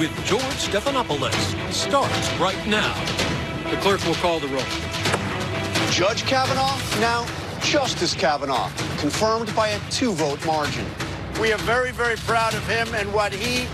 with George Stephanopoulos starts right now. The clerk will call the roll. Judge Kavanaugh, now Justice Kavanaugh, confirmed by a 2-vote margin. We are very, very proud of him and what he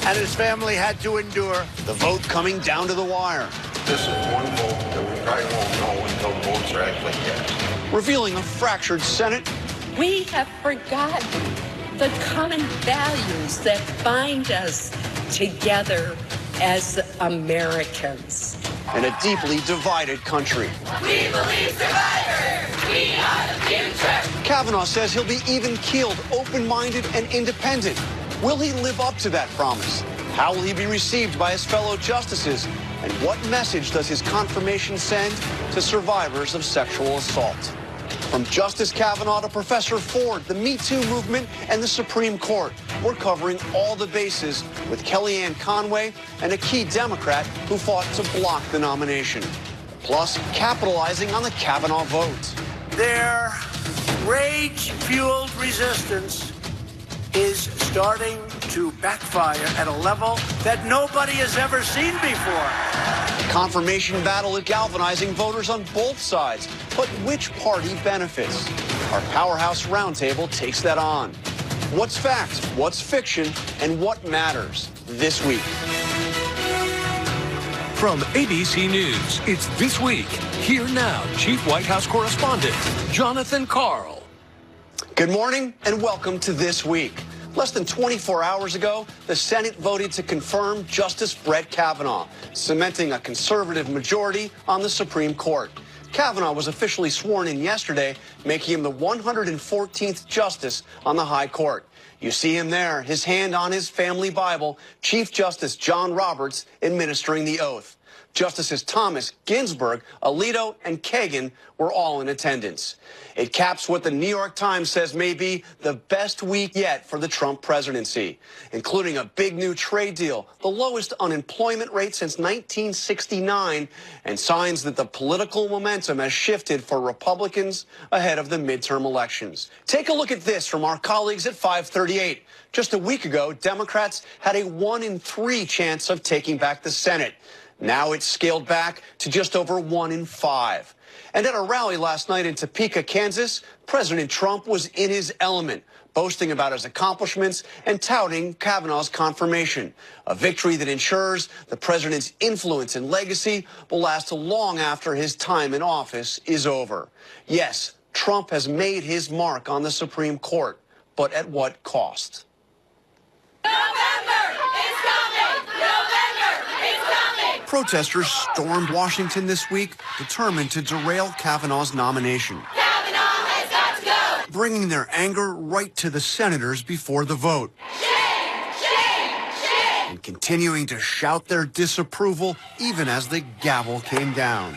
and his family had to endure. The vote coming down to the wire. This is one vote that we probably won't know until votes are actually cast. Revealing a fractured Senate. We have forgotten the common values that bind us together as Americans. And a deeply divided country. We believe survivors. We are the future. Kavanaugh says he'll be even-keeled, open-minded, and independent. Will he live up to that promise? How will he be received by his fellow justices? And what message does his confirmation send to survivors of sexual assault? From Justice Kavanaugh to Professor Ford, the Me Too movement, and the Supreme Court, we're covering all the bases with Kellyanne Conway and a key Democrat who fought to block the nomination. Plus, capitalizing on the Kavanaugh vote. Their rage-fueled resistance is starting to backfire at a level that nobody has ever seen before. The confirmation battle is galvanizing voters on both sides. But which party benefits? Our Powerhouse Roundtable takes that on. What's fact, what's fiction, and what matters this week? From ABC News, it's This Week. Here now, Chief White House Correspondent Jonathan Karl. Good morning and welcome to This Week. Less than 24 hours ago, the Senate voted to confirm Justice Brett Kavanaugh, cementing a conservative majority on the Supreme Court. Kavanaugh was officially sworn in yesterday, making him the 114th justice on the High Court. You see him there, his hand on his family Bible, Chief Justice John Roberts administering the oath. Justices Thomas, Ginsburg, Alito, and Kagan were all in attendance. It caps what the New York Times says may be the best week yet for the Trump presidency, including a big new trade deal, the lowest unemployment rate since 1969, and signs that the political momentum has shifted for Republicans ahead of the midterm elections. Take a look at this from our colleagues at 538. Just a week ago, Democrats had a 1 in 3 chance of taking back the Senate. Now it's scaled back to just over 1 in 5. And at a rally last night in Topeka, Kansas, President Trump was in his element, boasting about his accomplishments and touting Kavanaugh's confirmation, a victory that ensures the president's influence and legacy will last long after his time in office is over. Yes, Trump has made his mark on the Supreme Court, but at what cost? Protesters stormed Washington this week, determined to derail Kavanaugh's nomination. Kavanaugh has got to go. Bringing their anger right to the senators before the vote. Shame, shame, shame. And continuing to shout their disapproval even as the gavel came down.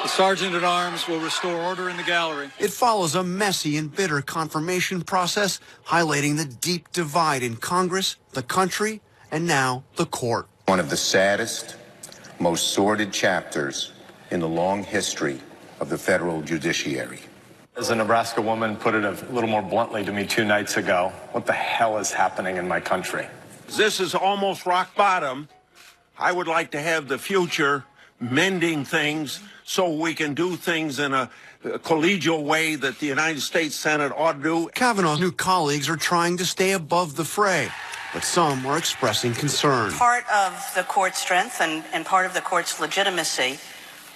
The Sergeant-at-Arms will restore order in the gallery. It follows a messy and bitter confirmation process, highlighting the deep divide in Congress, the country, and now the court. One of the saddest, most sordid chapters in the long history of the federal judiciary. As a Nebraska woman put it a little more bluntly to me 2 nights ago, what the hell is happening in my country? This is almost rock bottom. I would like to have the future mending things so we can do things in a collegial way that the United States Senate ought to do. Kavanaugh's new colleagues are trying to stay above the fray, but some are expressing concern. Part of the court's strength and part of the court's legitimacy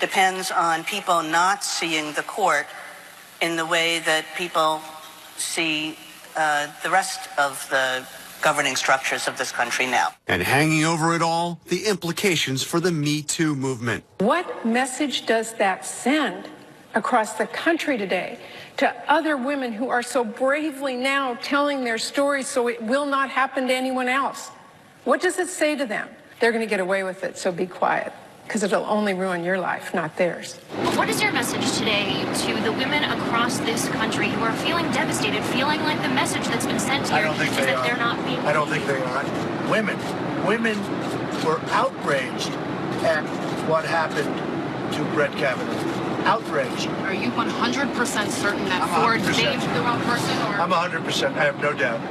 depends on people not seeing the court in the way that people see the rest of the governing structures of this country now. And hanging over it all, the implications for the Me Too movement. What message does that send across the country today to other women who are so bravely now telling their stories so it will not happen to anyone else? What does it say to them? They're going to get away with it, so be quiet, because it'll only ruin your life, not theirs. What is your message today to the women across this country who are feeling devastated, feeling like the message that's been sent here is that they're not being... I don't think they are. Women were outraged at what happened to Brett Kavanaugh. Outraged. Are you 100% certain that Ford saved the wrong person? Or? I'm 100%. I have no doubt.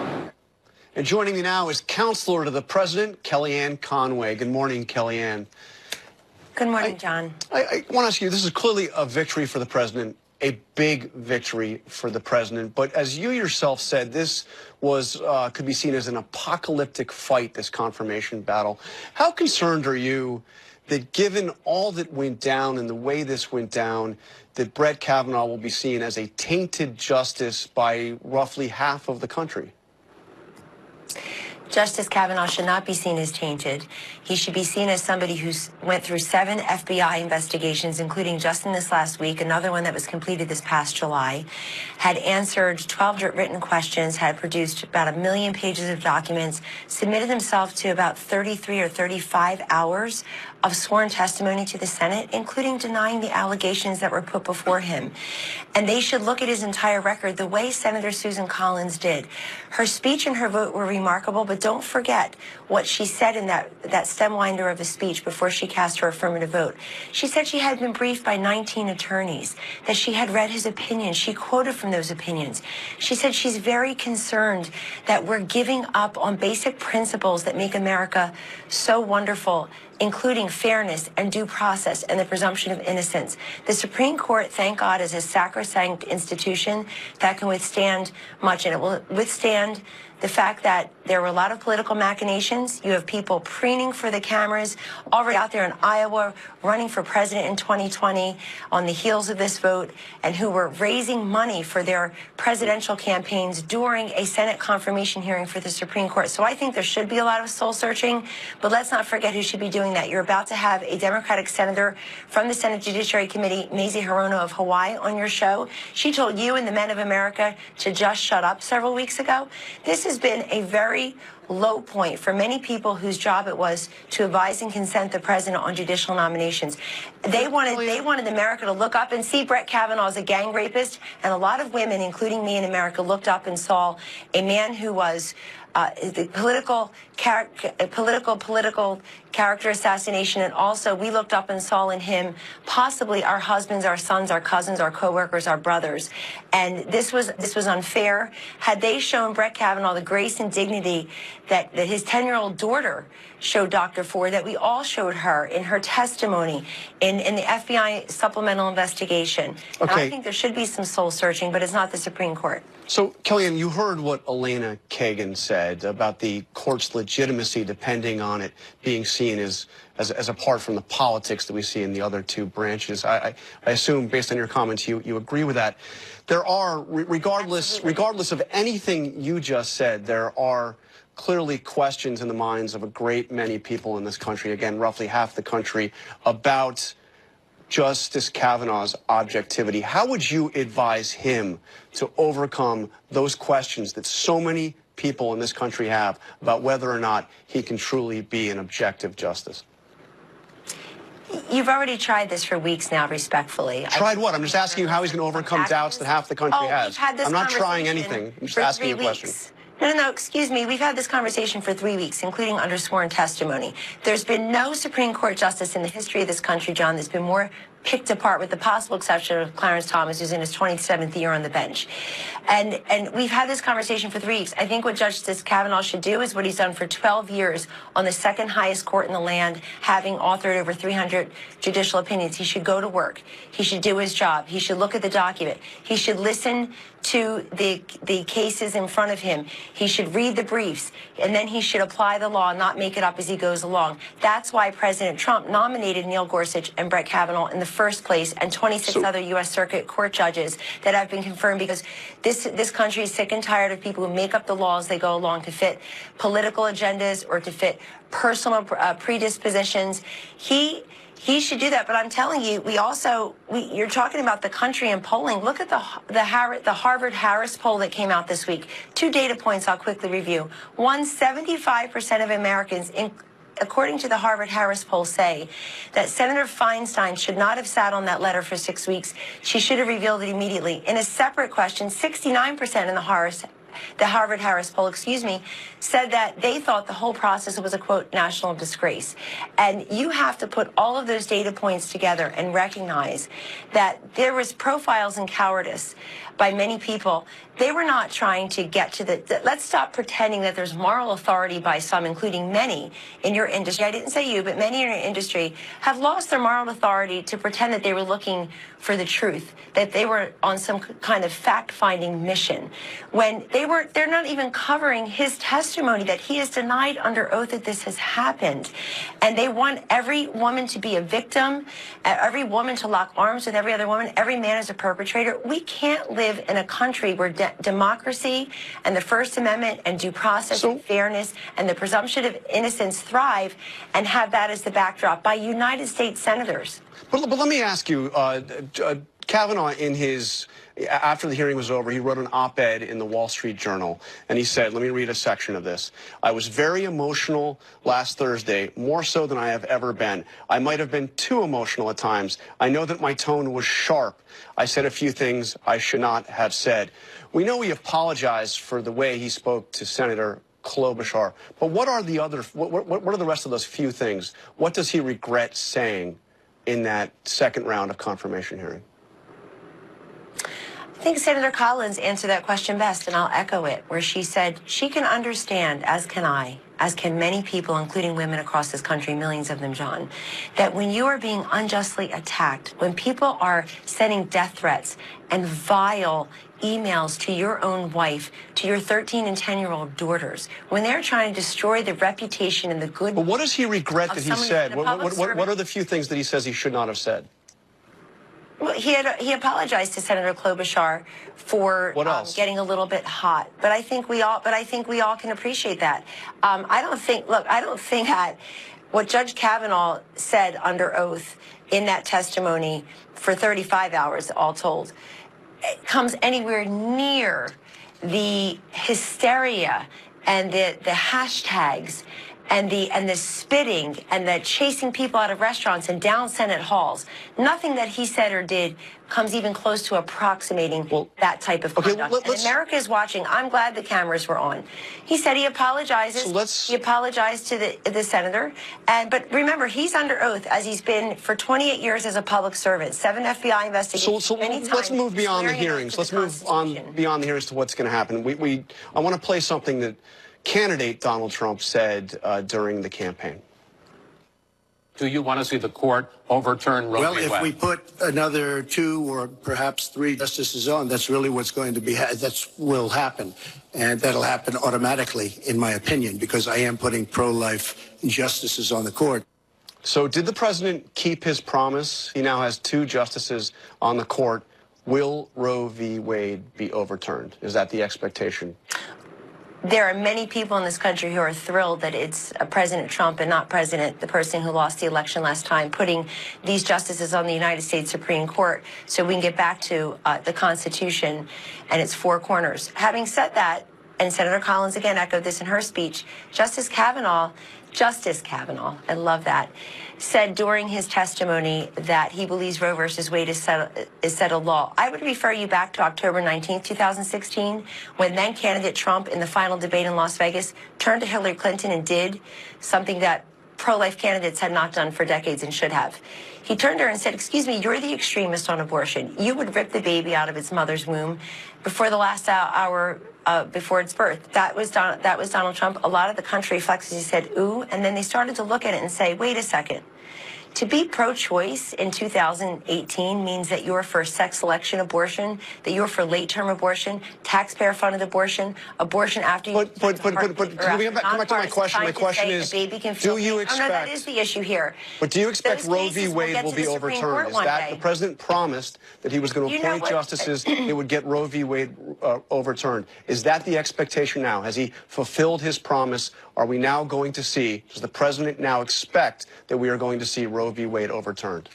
And joining me now is Counselor to the President, Kellyanne Conway. Good morning, Kellyanne. Good morning, John. I want to ask you, this is clearly a victory for the President, a big victory for the President. But as you yourself said, this was could be seen as an apocalyptic fight, this confirmation battle. How concerned are you that given all that went down and the way this went down, that Brett Kavanaugh will be seen as a tainted justice by roughly half of the country? Justice Kavanaugh should not be seen as tainted. He should be seen as somebody who went through 7 FBI investigations, including just in this last week, another one that was completed this past July, had answered 12 written questions, had produced about 1 million pages of documents, submitted himself to about 33 or 35 hours of sworn testimony to the Senate, including denying the allegations that were put before him. And they should look at his entire record the way Senator Susan Collins did. Her speech and her vote were remarkable, but don't forget what she said in that stem winder of a speech before she cast her affirmative vote. She said she had been briefed by 19 attorneys, that she had read his opinions. She quoted from those opinions. She said she's very concerned that we're giving up on basic principles that make America so wonderful, including fairness and due process and the presumption of innocence. The Supreme Court, thank God, is a sacrosanct institution that can withstand much, and it will withstand the fact that there were a lot of political machinations. You have people preening for the cameras already out there in Iowa, running for president in 2020 on the heels of this vote, and who were raising money for their presidential campaigns during a Senate confirmation hearing for the Supreme Court. So I think there should be a lot of soul searching, but let's not forget who should be doing that. You're about to have a Democratic senator from the Senate Judiciary Committee, Mazie Hirono of Hawaii, on your show. She told you and the men of America to just shut up several weeks ago. This has been a very low point for many people whose job it was to advise and consent the president on judicial nominations. They wanted America to look up and see Brett Kavanaugh as a gang rapist, and a lot of women, including me in America, looked up and saw a man who was the political character assassination, and also we looked up and saw in him possibly our husbands, our sons, our cousins, our coworkers, our brothers. And this was unfair. Had they shown Brett Kavanaugh the grace and dignity that his 10-year-old daughter showed Dr. Ford, that we all showed her in her testimony in the FBI supplemental investigation. Okay. And I think there should be some soul searching, but it's not the Supreme Court. So, Kellyanne, you heard what Elena Kagan said about the court's legitimacy depending on it being seen as apart from the politics that we see in the other two branches. I assume, based on your comments, you agree with that. There are, regardless of anything you just said, there are clearly questions in the minds of a great many people in this country, again, roughly half the country, about Justice Kavanaugh's objectivity. How would you advise him to overcome those questions that so many people in this country have about whether or not he can truly be an objective justice? You've already tried this for weeks now, respectfully. Tried what? I'm just asking you how he's going to overcome doubts that half the country has. We've had this I'm not trying anything. I'm just asking you a question. No, excuse me. We've had this conversation for 3 weeks, including under sworn testimony. There's been no Supreme Court justice in the history of this country, John, that's been more picked apart, with the possible exception of Clarence Thomas, who's in his 27th year on the bench. And we've had this conversation for 3 weeks. I think what Justice Kavanaugh should do is what he's done for 12 years on the second highest court in the land, having authored over 300 judicial opinions. He should go to work. He should do his job. He should look at the document. He should listen to the cases in front of him. He should read the briefs, and then he should apply the law, not make it up as he goes along. That's why President Trump nominated Neil Gorsuch and Brett Kavanaugh in the first place, and 26 other U.S. Circuit Court judges that have been confirmed, because this country is sick and tired of people who make up the laws as they go along to fit political agendas or to fit personal predispositions. He should do that, but I'm telling you, you're talking about the country and polling. Look at the Harvard-Harris poll that came out this week. 2 data points I'll quickly review. 75% of Americans, according to the Harvard-Harris poll, say that Senator Feinstein should not have sat on that letter for 6 weeks. She should have revealed it immediately. In a separate question, 69% in the Harvard-Harris poll, said that they thought the whole process was a, quote, national disgrace. And you have to put all of those data points together and recognize that there was profiles in cowardice by many people. They were not trying to get to let's stop pretending that there's moral authority by some, including many in your industry. I didn't say you, but many in your industry have lost their moral authority to pretend that they were looking for the truth, that they were on some kind of fact-finding mission, when they're not even covering his testimony that he has denied under oath that this has happened. And they want every woman to be a victim, every woman to lock arms with every other woman, every man is a perpetrator. We can't live in a country where democracy and the First Amendment and due process and fairness and the presumption of innocence thrive and have that as the backdrop by United States senators. But let me ask you, Kavanaugh, after the hearing was over, he wrote an op-ed in the Wall Street Journal, and he said, let me read a section of this. I was very emotional last Thursday, more so than I have ever been. I might have been too emotional at times. I know that my tone was sharp. I said a few things I should not have said. We know he apologized for the way he spoke to Senator Klobuchar, but what are the other, what are the rest of those few things? What does he regret saying in that second round of confirmation hearing? I think Senator Collins answered that question best, and I'll echo it, where she said she can understand, as can I, as can many people, including women across this country, millions of them, John, that when you are being unjustly attacked, when people are sending death threats and vile emails to your own wife, to your 13 and 10-year-old daughters, when they're trying to destroy the reputation and the good. But what does he regret that he said? What are the few things that he says he should not have said? Well, he apologized to Senator Klobuchar for getting a little bit hot, but I think we all can appreciate that. I don't think that what Judge Kavanaugh said under oath in that testimony for 35 hours, all told, comes anywhere near the hysteria and the hashtags and the spitting and the chasing people out of restaurants and down Senate halls. Nothing that he said or did comes even close to approximating that type of conduct. And America is watching. I'm glad the cameras were on. He said he apologizes. He apologized to the senator. But remember, he's under oath, as he's been for 28 years as a public servant. 7 FBI investigations. So let's move beyond the hearings. Let's move on beyond the hearings to what's going to happen. I want to play something that candidate Donald Trump said during the campaign. Do you want to see the court overturn Roe v. Wade? Well, if we put another 2 or perhaps 3 justices on, that's really what's going to be, that will happen. And that'll happen automatically, in my opinion, because I am putting pro-life justices on the court. So did the president keep his promise? He now has 2 justices on the court. Will Roe v. Wade be overturned? Is that the expectation? There are many people in this country who are thrilled that it's President Trump and not the person who lost the election last time, putting these justices on the United States Supreme Court so we can get back to the Constitution and its 4 corners. Having said that, and Senator Collins again echoed this in her speech, Justice Kavanaugh, I love that, said during his testimony that he believes Roe versus Wade is settled law. I would refer you back to October 19th, 2016, when then candidate Trump in the final debate in Las Vegas turned to Hillary Clinton and did something that pro-life candidates had not done for decades and should have. He turned to her and said, excuse me, you're the extremist on abortion. You would rip the baby out of its mother's womb before the last hour before its birth. That was Donald Trump. A lot of the country flexes. He said, ooh, and then they started to look at it and say, wait a second. To be pro-choice in 2018 means that you're for sex selection abortion, that you're for late-term abortion, taxpayer-funded abortion, abortion after you... But come back to my question. My question is, do you expect... Oh, no, that is the issue here. But do you expect Roe v. Wade will be overturned? Is that the president promised that he was going to appoint justices that would get Roe v. Wade overturned? Is that the expectation now? Has he fulfilled his promise? Are we now going to see, does the president now expect that we are going to see Roe v. Wade overturned?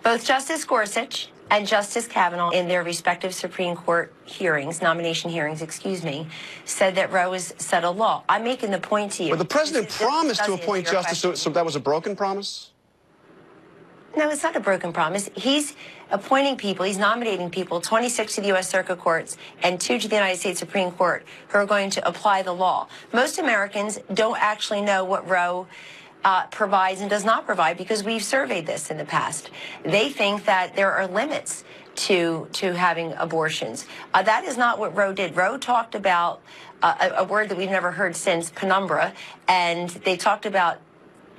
Both Justice Gorsuch and Justice Kavanaugh, in their respective Supreme Court hearings, nomination hearings, said that Roe is settled law. I'm making the point to you. But the president promised to appoint justice, so that was a broken promise? No, it's not a broken promise. He's appointing people, he's nominating people, 26 to the U.S. Circuit Courts and 2 to the United States Supreme Court, who are going to apply the law. Most Americans don't actually know what Roe provides and does not provide, because we've surveyed this in the past. They think that there are limits to having abortions. That is not what Roe did. Roe talked about a word that we've never heard since, penumbra, and they talked about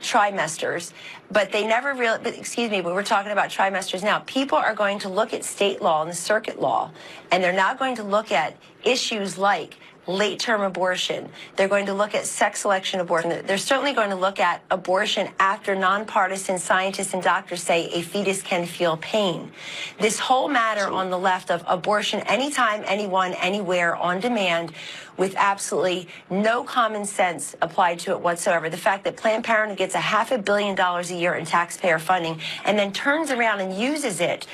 trimesters, but they never really, excuse me, but we're talking about trimesters now. People are going to look at state law and the circuit law, and they're now going to look at issues like late-term abortion. They're going to look at sex selection abortion. They're certainly going to look at abortion after nonpartisan scientists and doctors say a fetus can feel pain. This whole matter on the left of abortion anytime, anyone, anywhere, on demand, with absolutely no common sense applied to it whatsoever. The fact that Planned Parenthood gets $500 million a year in taxpayer funding and then turns around and uses it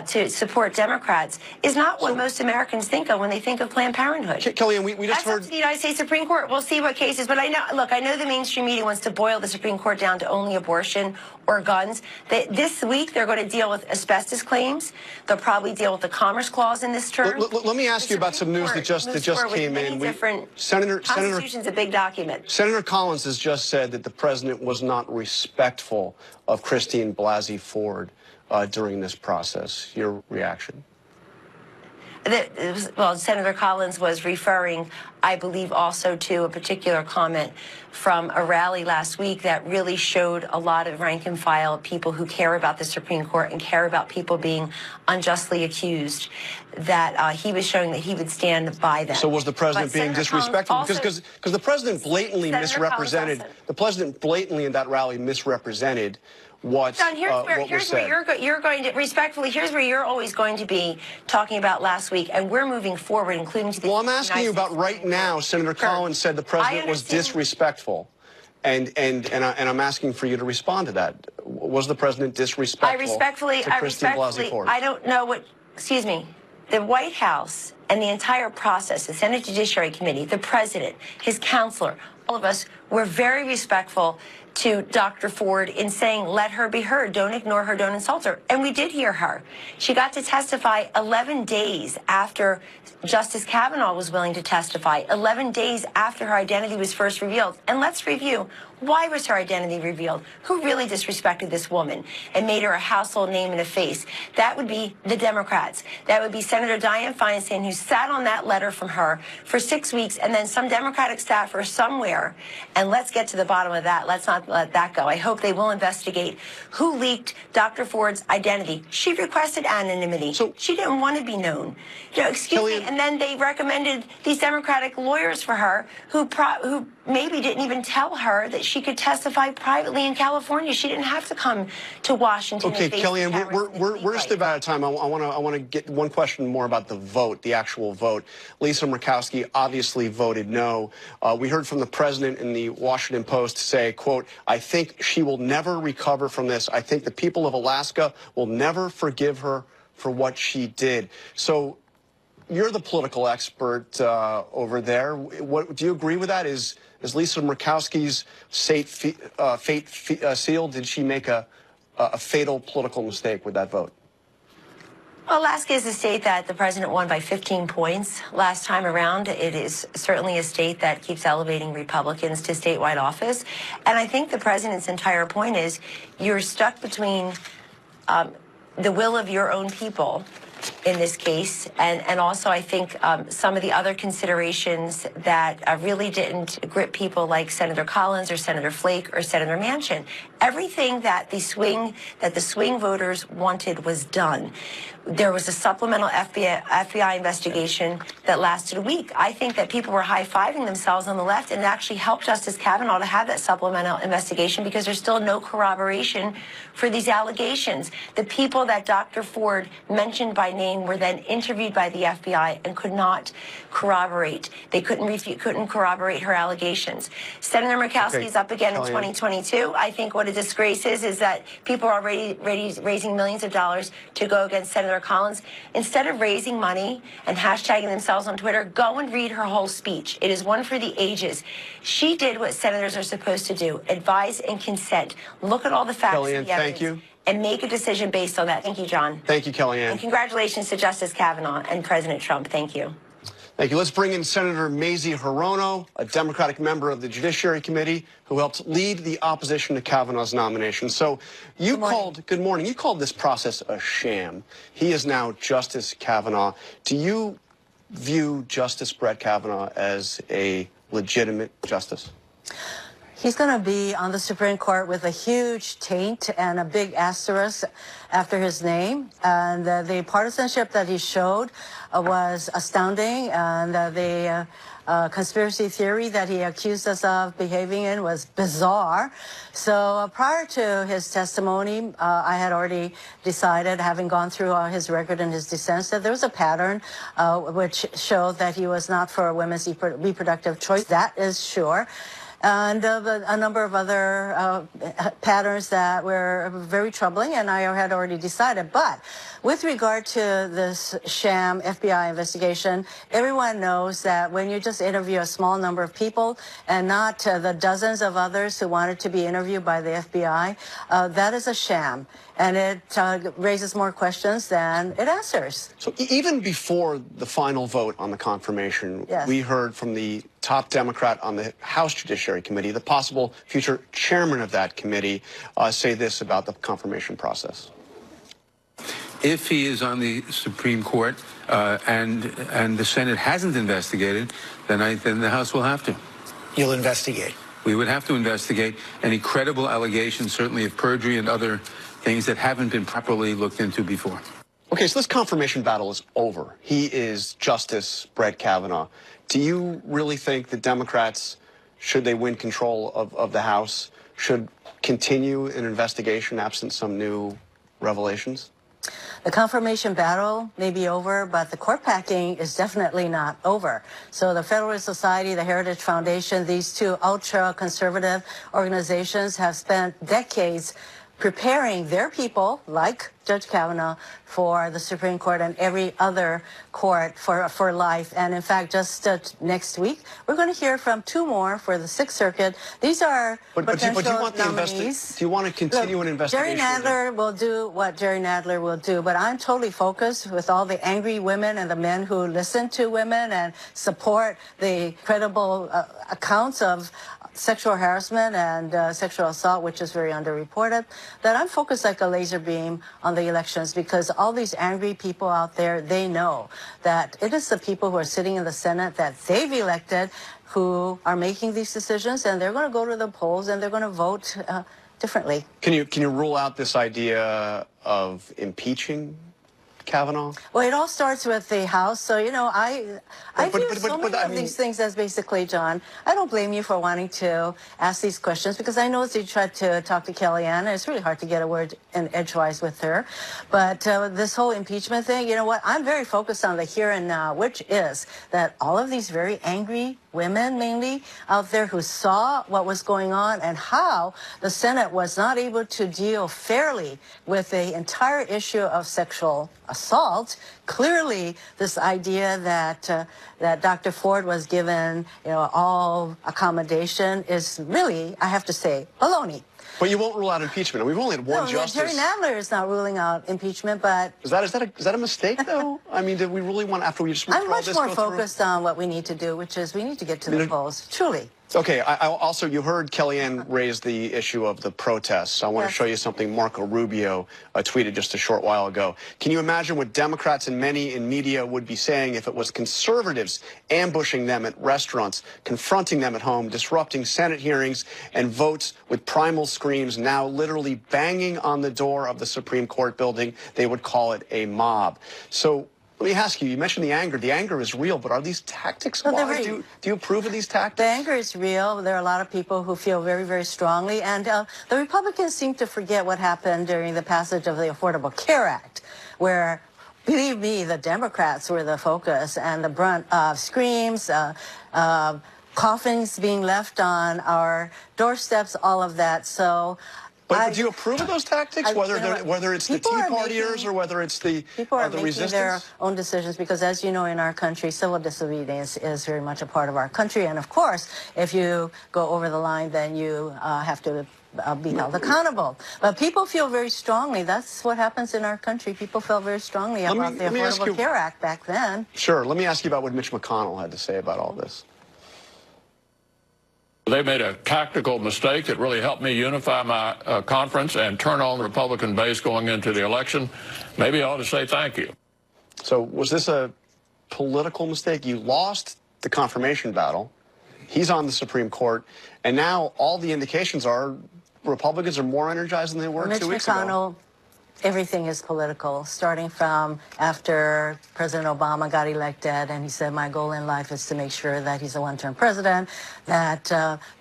to support Democrats is not what most Americans think of when they think of Planned Parenthood. Kellyanne, we just heard... That's up to the United States Supreme Court. We'll see what cases. But I know the mainstream media wants to boil the Supreme Court down to only abortion or guns. This week, they're going to deal with asbestos claims. They'll probably deal with the Commerce Clause in this term. Let me ask you about some news that just came in. Constitution's a big document. Senator Collins has just said that the president was not respectful of Christine Blasey Ford during this process. Your reaction? Well, Senator Collins was referring, I believe, also to a particular comment from a rally last week that really showed a lot of rank and file people who care about the Supreme Court and care about people being unjustly accused, that he was showing that he would stand by them. So was the president being disrespectful? Because the president blatantly misrepresented, the president blatantly in that rally misrepresented what John, here's where you're going to respectfully. Here's where you're always going to be talking about last week, and we're moving forward, including to the. Well, I'm asking you about right now. Senator Collins said the president was disrespectful, and I'm asking for you to respond to that. Was the president disrespectful? To Christine Blasey Ford? I don't know what. Excuse me. The White House and the entire process, the Senate Judiciary Committee, the president, his counselor, all of us were very respectful to Dr. Ford in saying, let her be heard. Don't ignore her. Don't insult her. And we did hear her. She got to testify 11 days after Justice Kavanaugh was willing to testify, 11 days after her identity was first revealed. And let's review. Why was her identity revealed? Who really disrespected this woman and made her a household name and a face? That would be the Democrats. That would be Senator Dianne Feinstein, who sat on that letter from her for 6 weeks, and then some Democratic staffer somewhere. And let's get to the bottom of that. Let's not let that go. I hope they will investigate who leaked Dr. Ford's identity. She requested anonymity. So she didn't want to be known. You know, excuse me. And then they recommended these Democratic lawyers for her who maybe didn't even tell her that she could testify privately in California. She didn't have to come to Washington. Okay, Kellyanne, we're just about out of time. I want to get one question more about the vote, the actual vote. Lisa Murkowski obviously voted no. We heard from the president in the Washington Post say, quote, I think she will never recover from this. I think the people of Alaska will never forgive her for what she did. So you're the political expert over there. What do you agree with that? Is Lisa Murkowski's fate sealed? Did she make a fatal political mistake with that vote? Well, Alaska is a state that the president won by 15 points last time around. It is certainly a state that keeps elevating Republicans to statewide office. And I think the president's entire point is you're stuck between the will of your own people in this case, and also I think some of the other considerations that really didn't grip people like Senator Collins or Senator Flake or Senator Manchin. Everything that the swing voters wanted was done. There was a supplemental FBI investigation that lasted a week. I think that people were high-fiving themselves on the left, and it actually helped Justice Kavanaugh to have that supplemental investigation because there's still no corroboration for these allegations. The people that Dr. Ford mentioned by name were then interviewed by the FBI and could not corroborate. They couldn't corroborate her allegations. Senator Murkowski is up again in 2022. I think what a disgrace is that people are already raising millions of dollars to go against Senator Collins. Instead of raising money and hashtagging themselves on Twitter, go and read her whole speech. It is one for the ages. She did what senators are supposed to do: advise and consent. Look at all the facts and the evidence. Thank you. and make a decision based on that. Thank you, John. Thank you, Kellyanne. And congratulations to Justice Kavanaugh and President Trump. Thank you. Thank you. Let's bring in Senator Mazie Hirono, a Democratic member of the Judiciary Committee who helped lead the opposition to Kavanaugh's nomination. So you good morning. You called this process a sham. He is now Justice Kavanaugh. Do you view Justice Brett Kavanaugh as a legitimate justice? He's going to be on the Supreme Court with a huge taint and a big asterisk after his name. And the partisanship that he showed was astounding. And the conspiracy theory that he accused us of behaving in was bizarre. So prior to his testimony, I had already decided, having gone through his record and his dissents, that there was a pattern which showed that he was not for women's reproductive choice. That is sure. And a number of other patterns that were very troubling, and I had already decided. But with regard to this sham FBI investigation, everyone knows that when you just interview a small number of people and not the dozens of others who wanted to be interviewed by the FBI, that is a sham. And it raises more questions than it answers. So even before the final vote on the confirmation, we heard from the top Democrat on the House Judiciary Committee, the possible future chairman of that committee, say this about the confirmation process. If he is on the Supreme Court and the Senate hasn't investigated, then the House will have to. You'll investigate. We would have to investigate any credible allegations, certainly of perjury and other things that haven't been properly looked into before. Okay, so this confirmation battle is over. He is Justice Brett Kavanaugh. Do you really think that Democrats, should they win control of the House, should continue an investigation absent some new revelations? The confirmation battle may be over, but the court packing is definitely not over. So the Federalist Society, the Heritage Foundation, these two ultra-conservative organizations have spent decades preparing their people, like Judge Kavanaugh, for the Supreme Court and every other court for life. And in fact, just next week, we're going to hear from two more for the Sixth Circuit. These are potential nominees. Do you want to continue an investigation? Jerry Nadler will do what Jerry Nadler will do, but I'm totally focused with all the angry women and the men who listen to women and support the credible accounts of sexual harassment and sexual assault, which is very underreported, that I'm focused like a laser beam on the elections, because all these angry people out there, they know that it is the people who are sitting in the Senate that they've elected who are making these decisions, and they're going to go to the polls and they're going to vote differently. Can you rule out this idea of impeaching Kavanaugh? Well, it all starts with the House. So, you know, I view so many of these things as basically, John, I don't blame you for wanting to ask these questions, because I know as you tried to talk to Kellyanne, it's really hard to get a word in edgewise with her. But this whole impeachment thing, you know what, I'm very focused on the here and now, which is that all of these very angry women, mainly, out there who saw what was going on and how the Senate was not able to deal fairly with the entire issue of sexual assault. Clearly, this idea that that Dr. Ford was given, you know, all accommodation is really, I have to say, baloney. But you won't rule out impeachment. We've only had one justice. Jerry Nadler is not ruling out impeachment, but is that a mistake, though? I mean, did we really want, after we just I'm much more focused on what we need to do, which is we need to get to the polls, truly. Okay, also, you heard Kellyanne raise the issue of the protests. I want to show you something Marco Rubio tweeted just a short while ago. Can you imagine what Democrats and many in media would be saying if it was conservatives ambushing them at restaurants, confronting them at home, disrupting Senate hearings and votes with primal screams, now literally banging on the door of the Supreme Court building? They would call it a mob. So let me ask you, you mentioned the anger. The anger is real, but are these tactics wise? Do you approve of these tactics? The anger is real. There are a lot of people who feel very, very strongly. And the Republicans seem to forget what happened during the passage of the Affordable Care Act, where, believe me, the Democrats were the focus and the brunt of screams, coffins being left on our doorsteps, all of that. So But do you approve of those tactics, whether it's the Tea Partiers or whether it's the people are the making their own decisions because, as you know, in our country, civil disobedience is very much a part of our country. And of course, if you go over the line, then you have to be held accountable. But people feel very strongly. That's what happens in our country. People felt very strongly about the Affordable Care Act back then. Sure. Let me ask you about what Mitch McConnell had to say about all this. They made a tactical mistake that really helped me unify my conference and turn on the Republican base going into the election. Maybe I ought to say thank you. So was this a political mistake? You lost the confirmation battle. He's on the Supreme Court. And now all the indications are Republicans are more energized than they were 2 weeks ago. Everything is political, starting from after President Obama got elected, and he said, my goal in life is to make sure that he's a one-term president, that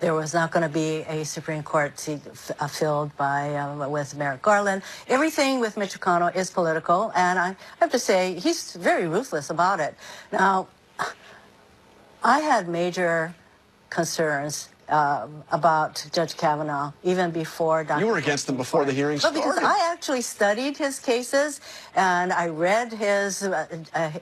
there was not going to be a Supreme Court seat filled by with Merrick Garland. Everything with Mitch McConnell is political, and I have to say, he's very ruthless about it. Now, I had major concerns about Judge Kavanaugh, even before Dr. You were against him before the hearing started. Because I actually studied his cases, and I read his,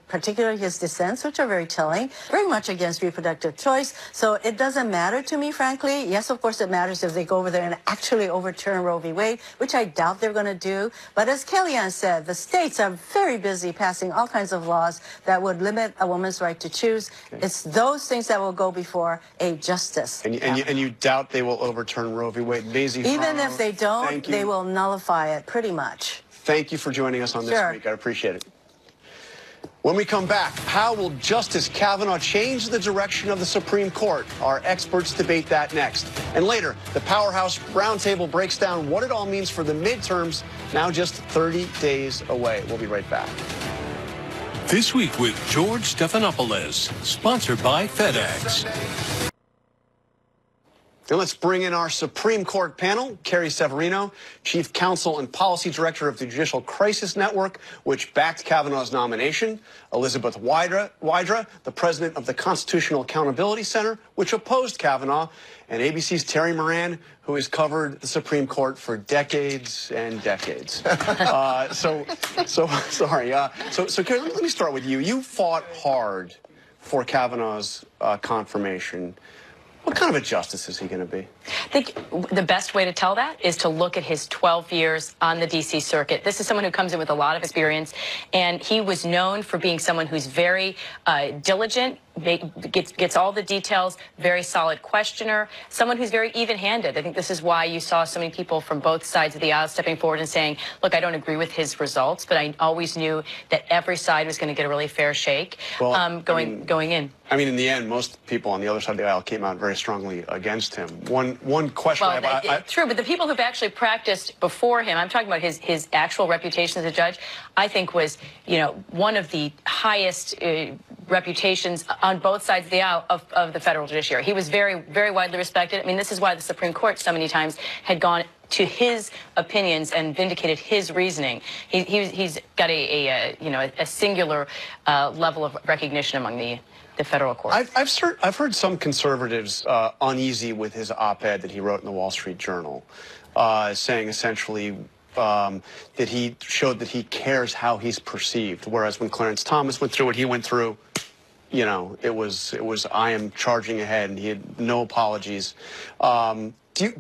particularly his dissents, which are very telling, very much against reproductive choice. So it doesn't matter to me, frankly. Yes, of course, it matters if they go over there and actually overturn Roe v. Wade, which I doubt they're going to do. But as Kellyanne said, the states are very busy passing all kinds of laws that would limit a woman's right to choose. Okay. It's those things that will go before a justice. And you doubt they will overturn Roe v. Wade. Even if they don't, they will nullify it pretty much. Thank you for joining us on This Week. I appreciate it. When we come back, how will Justice Kavanaugh change the direction of the Supreme Court? Our experts debate that next. And later, the Powerhouse Roundtable breaks down what it all means for the midterms, now just 30 days away. We'll be right back. This Week with George Stephanopoulos, sponsored by FedEx. Now let's bring in our Supreme Court panel. Carrie Severino, Chief Counsel and Policy Director of the Judicial Crisis Network, which backed Kavanaugh's nomination. Elizabeth Wydra, the President of the Constitutional Accountability Center, which opposed Kavanaugh. And ABC's Terry Moran, who has covered the Supreme Court for decades and decades. So Carrie, let me start with you. You fought hard for Kavanaugh's confirmation. What kind of a justice is he going to be? I think the best way to tell that is to look at his 12 years on the D.C. Circuit. This is someone who comes in with a lot of experience, and he was known for being someone who's very diligent, gets all the details, very solid questioner, someone who's very even-handed. I think this is why you saw so many people from both sides of the aisle stepping forward and saying, look, I don't agree with his results, but I always knew that every side was going to get a really fair shake going in. I mean, in the end, most people on the other side of the aisle came out very strongly against him. One question true, but the people who've actually practiced before him, I'm talking about his actual reputation as a judge, I think was, one of the highest reputations on both sides of the aisle of the federal judiciary. He was very, very widely respected. I mean, this is why the Supreme Court so many times had gone to his opinions and vindicated his reasoning. He's got a singular level of recognition among the federal court. I've heard some conservatives uneasy with his op-ed that he wrote in the Wall Street Journal, saying essentially that he showed that he cares how he's perceived, whereas when Clarence Thomas went through what he went through, it was I am charging ahead, and he had no apologies. Do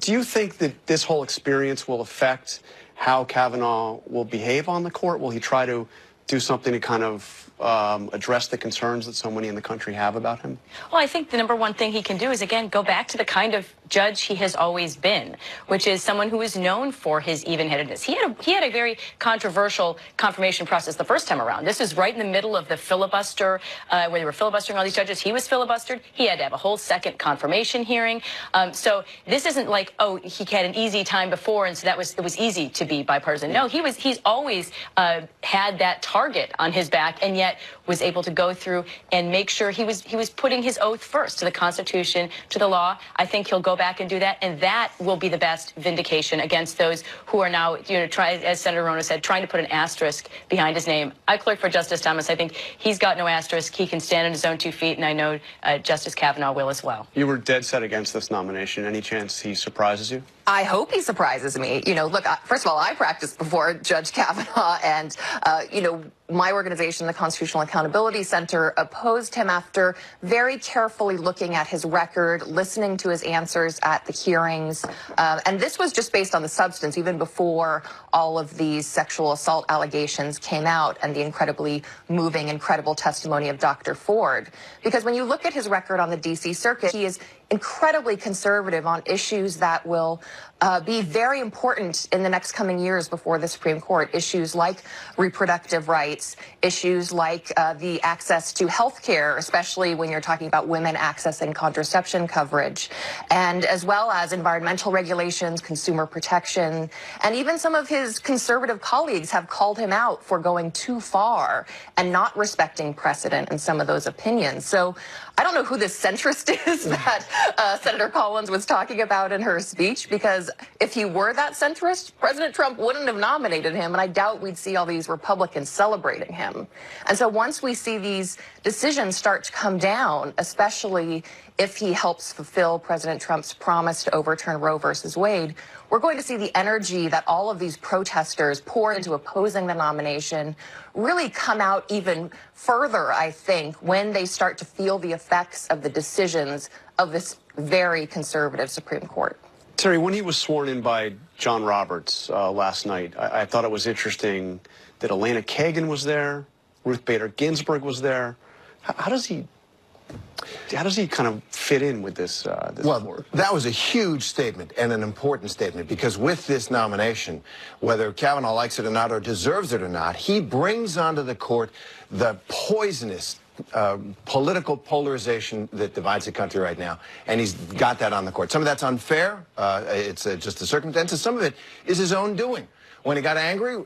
you think that this whole experience will affect how Kavanaugh will behave on the court? Will he try to do something to kind of address the concerns that so many in the country have about him? Well, I think the number one thing he can do is, again, go back to the kind of judge he has always been, which is someone who is known for his even-headedness. He had a very controversial confirmation process the first time around. This is right in the middle of the filibuster, where they were filibustering all these judges. He was filibustered. He had to have a whole second confirmation hearing. So this isn't like, oh, he had an easy time before, and so it was easy to be bipartisan. No, he's always had that target on his back, and yet was able to go through and make sure he was putting his oath first to the Constitution, to the law. I think he'll go back and do that, and that will be the best vindication against those who are now, as Senator Rono said, trying to put an asterisk behind his name. I clerked for Justice Thomas. I think he's got no asterisk. He can stand on his own 2 feet, and I know Justice Kavanaugh will as well. You were dead set against this nomination. Any chance he surprises you? I hope he surprises me. You know, look, first of all, I practiced before Judge Kavanaugh, and, you know, my organization, the Constitutional Accountability Center, opposed him after very carefully looking at his record, listening to his answers at the hearings. And this was just based on the substance, even before all of these sexual assault allegations came out and the incredibly moving and credible testimony of Dr. Ford. Because when you look at his record on the D.C. Circuit, he is incredibly conservative on issues that will be very important in the next coming years before the Supreme Court. Issues like reproductive rights, issues like the access to health care, especially when you're talking about women accessing contraception coverage, and as well as environmental regulations, consumer protection, and even some of his conservative colleagues have called him out for going too far and not respecting precedent in some of those opinions. So I don't know who this centrist is that Senator Collins was talking about in her speech, because if he were that centrist, President Trump wouldn't have nominated him, and I doubt we'd see all these Republicans celebrating him. And so once we see these decisions start to come down, especially if he helps fulfill President Trump's promise to overturn Roe versus Wade, we're going to see the energy that all of these protesters pour into opposing the nomination really come out even further, I think, when they start to feel the effects of the decisions of this very conservative Supreme Court. Terry, when he was sworn in by John Roberts last night, I thought it was interesting that Elena Kagan was there, Ruth Bader Ginsburg was there. How does he kind of fit in with this board? That was a huge statement and an important statement, because with this nomination, whether Kavanaugh likes it or not or deserves it or not, he brings onto the court the poisonous political polarization that divides the country right now, and he's got that on the court. Some of that's unfair. It's just the circumstances. Some of it is his own doing. When he got angry,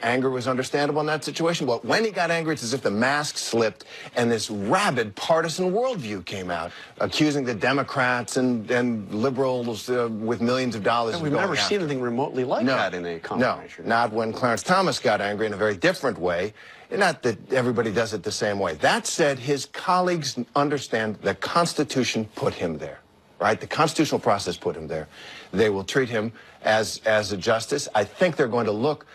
anger was understandable in that situation, but when he got angry, it's as if the mask slipped and this rabid partisan worldview came out, accusing the Democrats and liberals with millions of dollars. And we've never seen anything remotely like that in a confirmation. No, not when Clarence Thomas got angry in a very different way. Not that everybody does it the same way. That said, his colleagues understand the Constitution put him there, right? The constitutional process put him there. They will treat him as a justice. I think they're going to look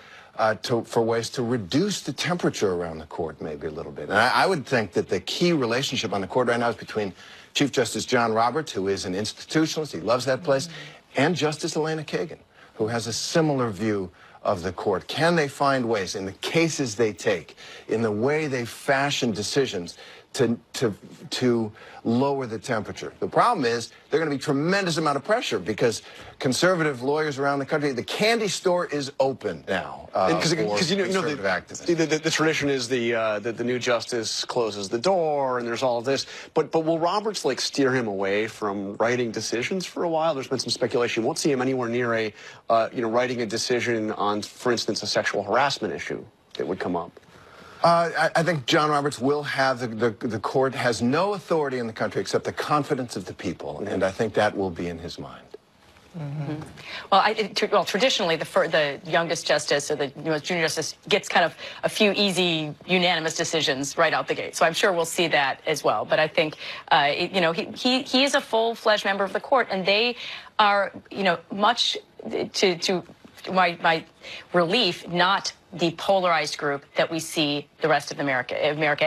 for ways to reduce the temperature around the court maybe a little bit. And I would think that the key relationship on the court right now is between Chief Justice John Roberts, who is an institutionalist, he loves that place, and Justice Elena Kagan, who has a similar view of the court. Can they find ways in the cases they take, in the way they fashion decisions, to lower the temperature? The problem is there's going to be a tremendous amount of pressure because conservative lawyers around the country, the candy store is open now. Because you know the tradition is the new justice closes the door and there's all of this. But will Roberts steer him away from writing decisions for a while? There's been some speculation. You won't see him anywhere near a writing a decision on, for instance, a sexual harassment issue that would come up. I think John Roberts will have the court has no authority in the country except the confidence of the people, and I think that will be in his mind. Well, traditionally, the youngest justice or the most junior justice gets kind of a few easy, unanimous decisions right out the gate. So I'm sure we'll see that as well. But I think, he is a full-fledged member of the court, and they are, much to my relief, not the polarized group that we see the rest of America.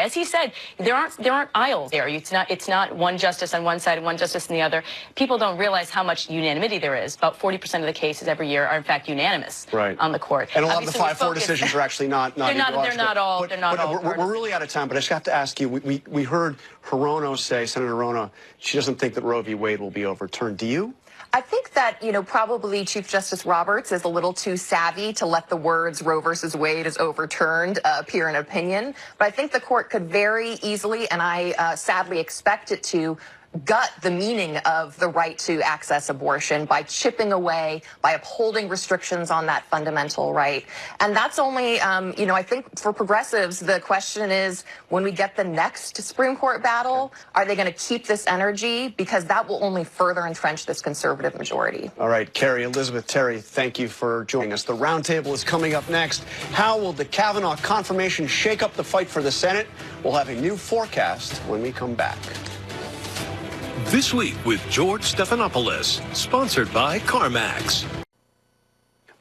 As he said, there aren't aisles there. It's not one justice on one side and one justice on the other. People don't realize how much unanimity there is. About 40% of the cases every year are in fact unanimous on the court. And a lot of the 5-4 decisions are actually not they're not all. We're really out of time, but I just have to ask you, we heard Hirono say, Senator Hirono, she doesn't think that Roe v. Wade will be overturned. Do you? I think that, probably Chief Justice Roberts is a little too savvy to let the words Roe versus Wade is overturned appear in opinion. But I think the court could very easily, and I sadly expect it to, gut the meaning of the right to access abortion by chipping away, by upholding restrictions on that fundamental right. And that's only, I think for progressives, the question is, when we get the next Supreme Court battle, are they going to keep this energy? Because that will only further entrench this conservative majority. All right, Carrie, Elizabeth, Terry, thank you for joining us. The roundtable is coming up next. How will the Kavanaugh confirmation shake up the fight for the Senate? We'll have a new forecast when we come back. This Week with George Stephanopoulos, sponsored by CarMax.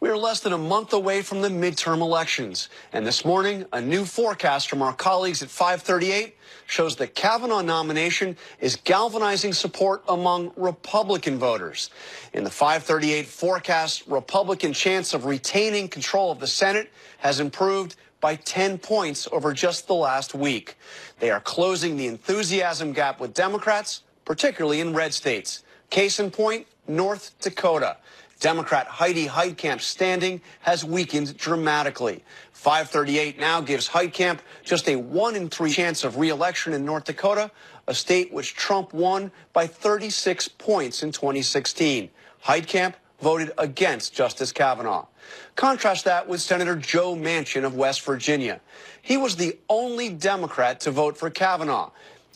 We are less than a month away from the midterm elections, and this morning, a new forecast from our colleagues at 538 shows the Kavanaugh nomination is galvanizing support among Republican voters. In the 538 forecast, Republican chance of retaining control of the Senate has improved by 10 points over just the last week. They are closing the enthusiasm gap with Democrats, particularly in red states. Case in point, North Dakota. Democrat Heidi Heitkamp's standing has weakened dramatically. 538 now gives Heitkamp just a 1 in 3 chance of re-election in North Dakota, a state which Trump won by 36 points in 2016. Heitkamp voted against Justice Kavanaugh. Contrast that with Senator Joe Manchin of West Virginia. He was the only Democrat to vote for Kavanaugh.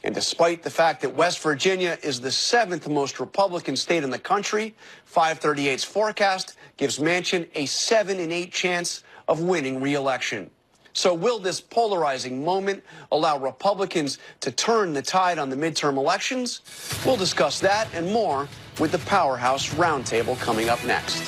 And despite the fact that West Virginia is the 7th most Republican state in the country, 538's forecast gives Manchin a 7 in 8 chance of winning re-election. So will this polarizing moment allow Republicans to turn the tide on the midterm elections? We'll discuss that and more with the Powerhouse Roundtable coming up next.